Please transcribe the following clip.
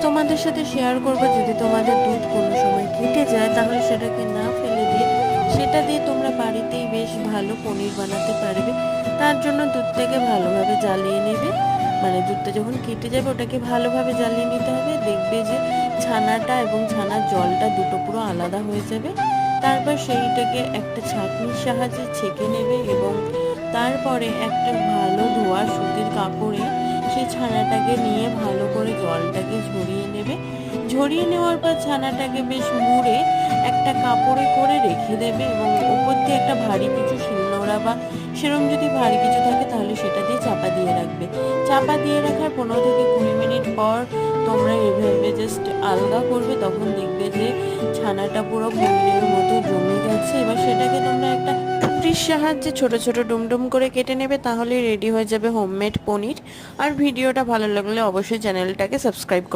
তোমাদের সাথে শেয়ার করবো, যদি তোমাদের দুধ কোনো সময় কেটে যায় তাহলে সেটাকে না ফেলে দিয়ে সেটা দিয়ে তোমরা বাড়িতেই বেশ ভালো পনির বানাতে পারবে। তার জন্য দুধটাকে ভালোভাবে জ্বালিয়ে নেবে, মানে দুধটা যখন কেটে যাবে ওটাকে ভালোভাবে জ্বালিয়ে নিতে হবে। দেখবে যে ছানাটা এবং ছানার জলটা দুটো পুরো আলাদা হয়ে যাবে। তারপর সেইটাকে একটা ছাঁকনির সাহায্যে ছেঁকে নেবে এবং তারপরে একটা ভালো ধোয়া সুতির কাপড়ে সেই ছানাটাকে নিয়ে ভালো করে জলটাকে ঝরিয়ে নেবে। ঝরিয়ে নেওয়ার পর ছানাটাকে বেশ মুড়ে একটা কাপড়ে করে রেখে দেবে এবং ওপর দিয়ে একটা ভারী কিছু শিলনোড়া বা সেরকম যদি ভারী কিছু থাকে তাহলে সেটা দিয়ে চাপা দিয়ে রাখবে। চাপা দিয়ে রাখার 15 থেকে 20 মিনিট পর তোমরা এভাবে জাস্ট আলগা করবে, তখন দেখবে যে ছানাটা পুরো পনিরের মতো জমে গেছে। এবার সেটাকে তোমরা একটা ছুরির সাহায্যে ছোট ছোট ডুমডুম করে কেটে নেবে, তাহলে রেডি হয়ে যাবে হোমমেড পনির। আর ভিডিওটা ভালো লাগলে অবশ্যই চ্যানেলটাকে সাবস্ক্রাইব করবে।